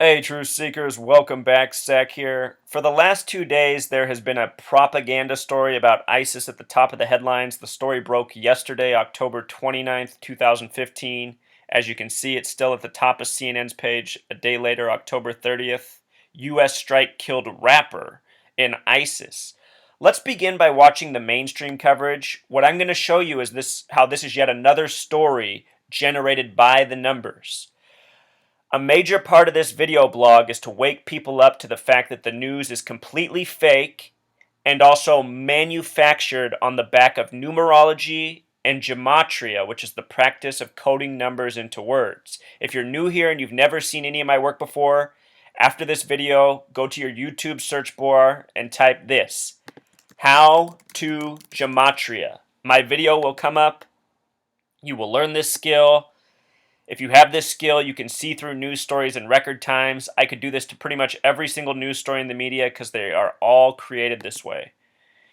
Hey, Truth Seekers, welcome back. Sec here. For the last 2 days, there has been a propaganda story about ISIS at the top of the headlines. The story broke yesterday, October 29th, 2015. As you can see, it's still at the top of CNN's page. A day later, October 30th, U.S. strike killed rapper in ISIS. Let's begin by watching the mainstream coverage. What I'm going to show you is how this is yet another story generated by the numbers. A major part of this video blog is to wake people up to the fact that the news is completely fake and also manufactured on the back of numerology and gematria, which is the practice of coding numbers into words. If you're new here and you've never seen any of my work before, after this video, go to your YouTube search bar and type this: How to Gematria. My video will come up. You will learn this skill. If you have this skill, you can see through news stories in record times. I could do this to pretty much every single news story in the media because they are all created this way.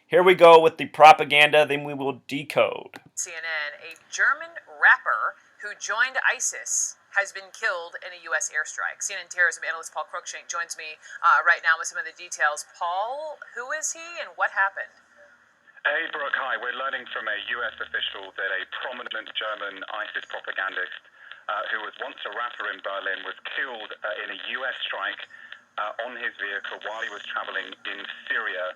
Here we go with the propaganda, then we will decode. CNN, a German rapper who joined ISIS has been killed in a U.S. airstrike. CNN terrorism analyst Paul Cruikshank joins me right now with some of the details. Paul, who is he and what happened? Hey, Brooke, hi. We're learning from a U.S. official that a prominent German ISIS propagandist who was once a rapper in Berlin, was killed in a U.S. strike on his vehicle while he was traveling in Syria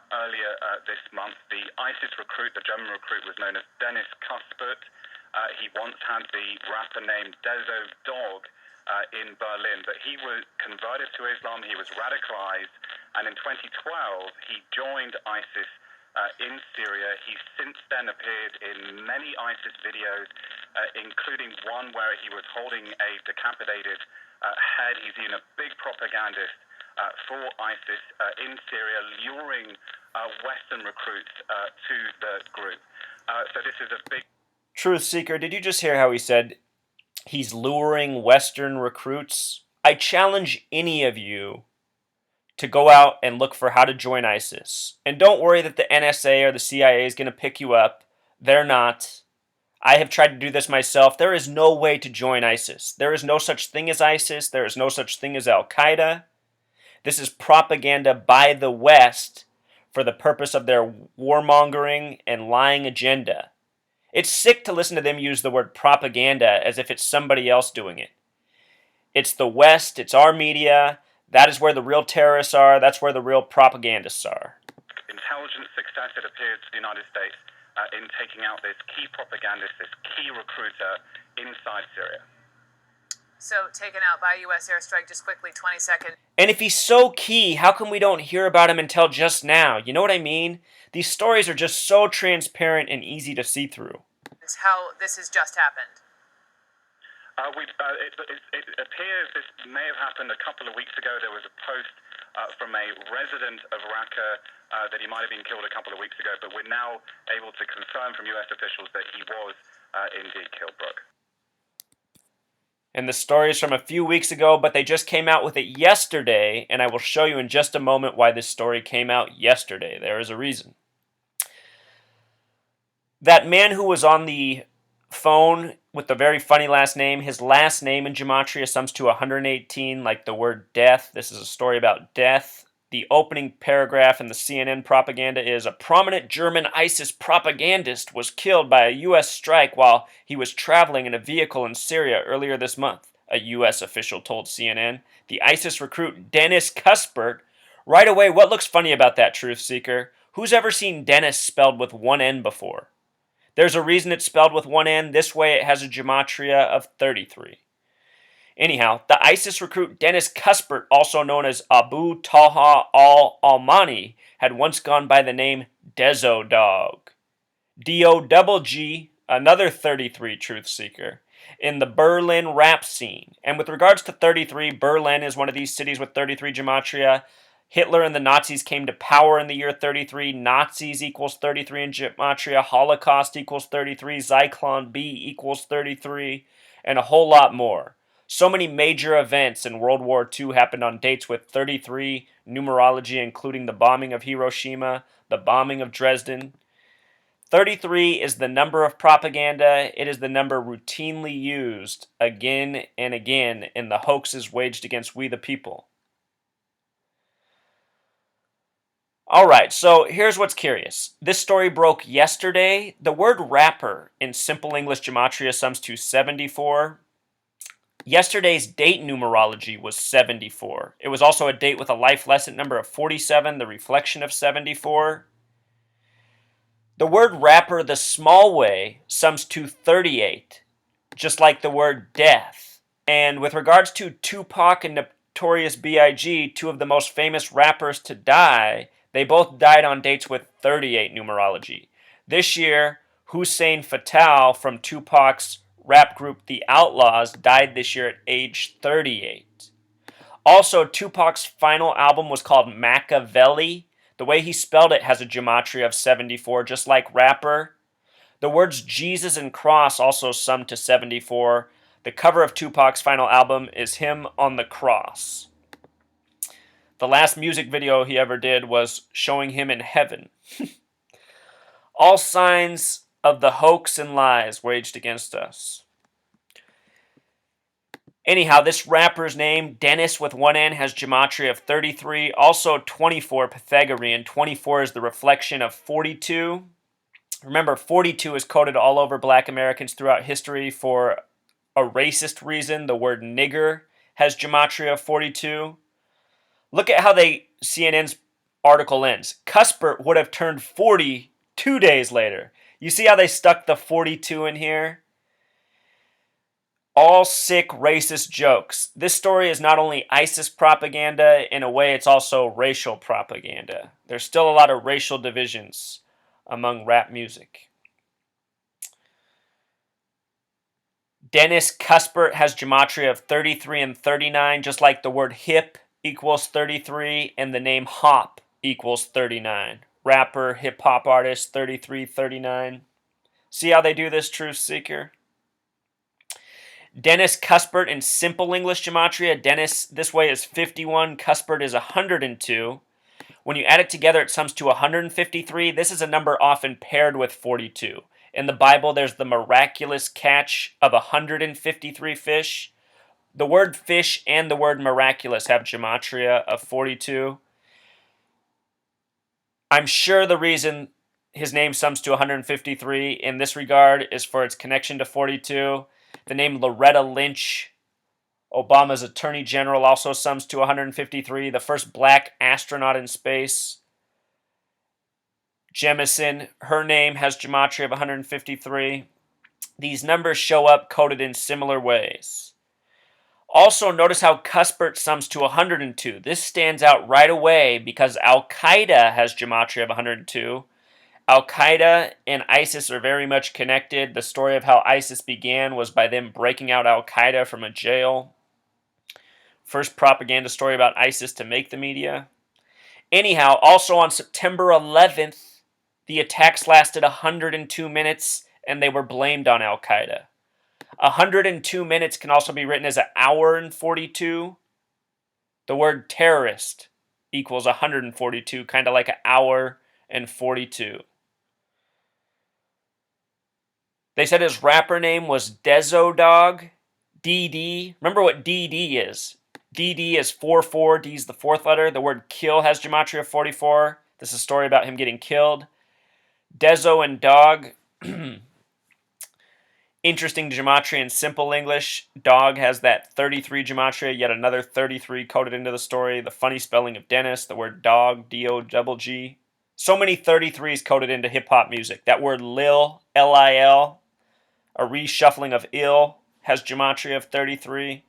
earlier this month. The ISIS recruit, the German recruit, was known as Dennis Cuthbert. He once had the rapper named Dezo Dog in Berlin, but he was converted to Islam, he was radicalized, and in 2012 he joined ISIS in Syria. He's since then appeared in many ISIS videos, including one where he was holding a decapitated head. He's been a big propagandist for ISIS in Syria, luring Western recruits to the group. So this is a big... Truth Seeker, did you just hear how he said he's luring Western recruits? I challenge any of you to go out and look for how to join ISIS. And don't worry that the NSA or the CIA is going to pick you up. They're not. I have tried to do this myself. There is no way to join ISIS. There is no such thing as ISIS. There is no such thing as Al-Qaeda. This is propaganda by the West for the purpose of their warmongering and lying agenda. It's sick to listen to them use the word propaganda as if it's somebody else doing it. It's the West. It's our media. That is where the real terrorists are. That's where the real propagandists are. Intelligence success, it appears, to the United States in taking out this key propagandist, this key recruiter inside Syria. So, taken out by U.S. airstrike, just quickly, 20 seconds. And if he's so key, how come we don't hear about him until just now? You know what I mean? These stories are just so transparent and easy to see through. How this has just happened. It appears this may have happened a couple of weeks ago. There was a post from a resident of Raqqa that he might have been killed a couple of weeks ago, but we're now able to confirm from U.S. officials that he was indeed killed, Brooke. And the story is from a few weeks ago, but they just came out with it yesterday, and I will show you in just a moment why this story came out yesterday. There is a reason. That man who was on the phone with the very funny last name, his last name in gematria sums to 118, like the word death. This is a story about death. The opening paragraph in the CNN propaganda is: a prominent German ISIS propagandist was killed by a U.S. strike while he was traveling in a vehicle in Syria earlier this month, a U.S. official told CNN. The ISIS recruit Dennis Cuthbert. Right away, what looks funny about that, Truth Seeker? Who's ever seen Dennis spelled with one N before? There's a reason it's spelled with one N. This way it has a gematria of 33. Anyhow, the ISIS recruit Dennis Cuthbert, also known as Abu Talha al-Almani, had once gone by the name Dezo Dog. D-O-double-G, another 33 truth seeker, in the Berlin rap scene. And with regards to 33, Berlin is one of these cities with 33 gematria. Hitler and the Nazis came to power in the year 33. Nazis equals 33 in gematria. Holocaust equals 33. Zyklon B equals 33. And a whole lot more. So many major events in World War II happened on dates with 33 numerology, including the bombing of Hiroshima, the bombing of Dresden. 33 is the number of propaganda. It is the number routinely used again and again in the hoaxes waged against we the people. Alright, so here's what's curious. This story broke yesterday. The word rapper in simple English gematria sums to 74. Yesterday's date numerology was 74. It was also a date with a life lesson number of 47, the reflection of 74. The word rapper the small way sums to 38, just like the word death. And with regards to Tupac and Notorious B.I.G., two of the most famous rappers to die, they both died on dates with 38 numerology. This year, Hussein Fatal from Tupac's rap group The Outlaws died this year at age 38. Also, Tupac's final album was called Machiavelli. The way he spelled it has a gematria of 74, just like rapper. The words Jesus and cross also sum to 74. The cover of Tupac's final album is him on the cross. The last music video he ever did was showing him in heaven. All signs of the hoax and lies waged against us. Anyhow, this rapper's name, Dennis with one N, has gematria of 33. Also 24 Pythagorean. 24 is the reflection of 42. Remember, 42 is coded all over black Americans throughout history for a racist reason. The word nigger has gematria of 42. Look at how CNN's article ends. Cuthbert would have turned 40 2 days later. You see how they stuck the 42 in here? All sick racist jokes. This story is not only ISIS propaganda, in a way it's also racial propaganda. There's still a lot of racial divisions among rap music. Dennis Cuthbert has gematria of 33 and 39, just like the word hip equals 33 and the name hop equals 39. Rapper, hip-hop artist, 33, 39. See how they do this, Truth Seeker? Dennis Cuthbert in simple English gematria. Dennis this way is 51. Cuthbert is 102. When you add it together, it sums to 153. This is a number often paired with 42. In the Bible, there's the miraculous catch of 153 fish. The word fish and the word miraculous have gematria of 42. I'm sure the reason his name sums to 153 in this regard is for its connection to 42. The name Loretta Lynch, Obama's Attorney General, also sums to 153. The first black astronaut in space, Jemison, her name has gematria of 153. These numbers show up coded in similar ways. Also, notice how Cuthbert sums to 102. This stands out right away because Al-Qaeda has gematria of 102. Al-Qaeda and ISIS are very much connected. The story of how ISIS began was by them breaking out Al-Qaeda from a jail. First propaganda story about ISIS to make the media. Anyhow, also on September 11th, the attacks lasted 102 minutes and they were blamed on Al-Qaeda. 102 minutes can also be written as an hour and 42. The word terrorist equals 142, kind of like an hour and 42. They said his rapper name was Dezo Dog, DD. Remember what DD is. DD is 44, D is the fourth letter. The word kill has gematria of 44. This is a story about him getting killed. Dezo and Dog. Interesting gematria in simple English. Dog has that 33 gematria, yet another 33 coded into the story. The funny spelling of Dennis, the word dog, D-O-G-G. So many 33s coded into hip-hop music. That word Lil, L-I-L, a reshuffling of ill, has gematria of 33.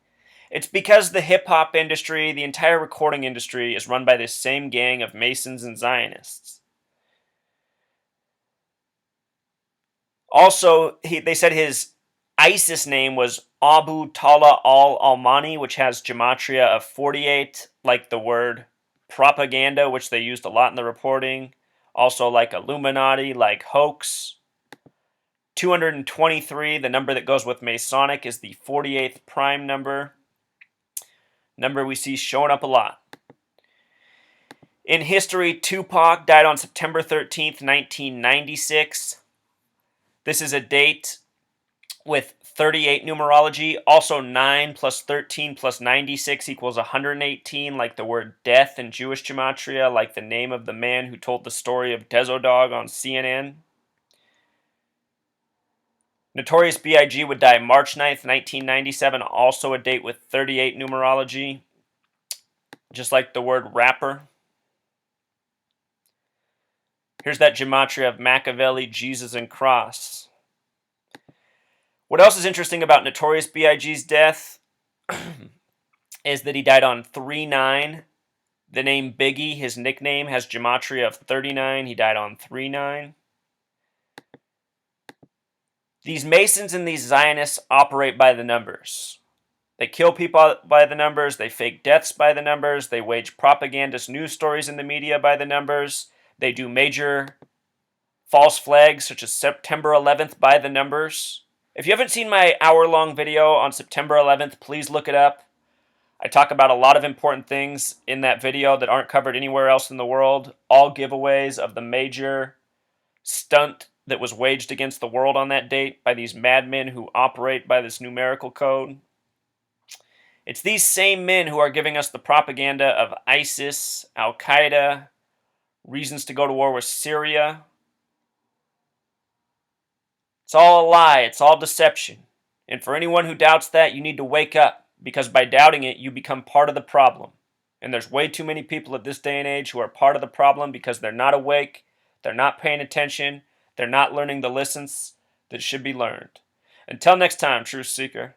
It's because the hip-hop industry, the entire recording industry, is run by this same gang of Masons and Zionists. Also, they said his ISIS name was Abu Talha al-Almani, which has gematria of 48, like the word propaganda, which they used a lot in the reporting. Also like Illuminati, like hoax. 223, the number that goes with Masonic, is the 48th prime number. Number we see showing up a lot. In history, Tupac died on September 13th, 1996. This is a date with 38 numerology. Also 9 plus 13 plus 96 equals 118, like the word death in Jewish gematria, like the name of the man who told the story of Dezo Dog on CNN. Notorious B.I.G. would die March 9th, 1997, also a date with 38 numerology, just like the word rapper. Here's that gematria of Machiavelli, Jesus, and cross. What else is interesting about Notorious B.I.G.'s death is that he died on 3/9. The name Biggie, his nickname, has gematria of 39. He died on 3/9. These Masons and these Zionists operate by the numbers. They kill people by the numbers. They fake deaths by the numbers. They wage propagandist news stories in the media by the numbers. They do major false flags such as September 11th by the numbers. If you haven't seen my hour-long video on September 11th, please look it up. I talk about a lot of important things in that video that aren't covered anywhere else in the world. All giveaways of the major stunt that was waged against the world on that date by these madmen who operate by this numerical code. It's these same men who are giving us the propaganda of ISIS, Al-Qaeda, reasons to go to war with Syria. It's all a lie. It's all deception. And for anyone who doubts that, you need to wake up, because by doubting it, you become part of the problem. And there's way too many people at this day and age who are part of the problem because they're not awake, they're not paying attention, they're not learning the lessons that should be learned. Until next time, Truth Seeker.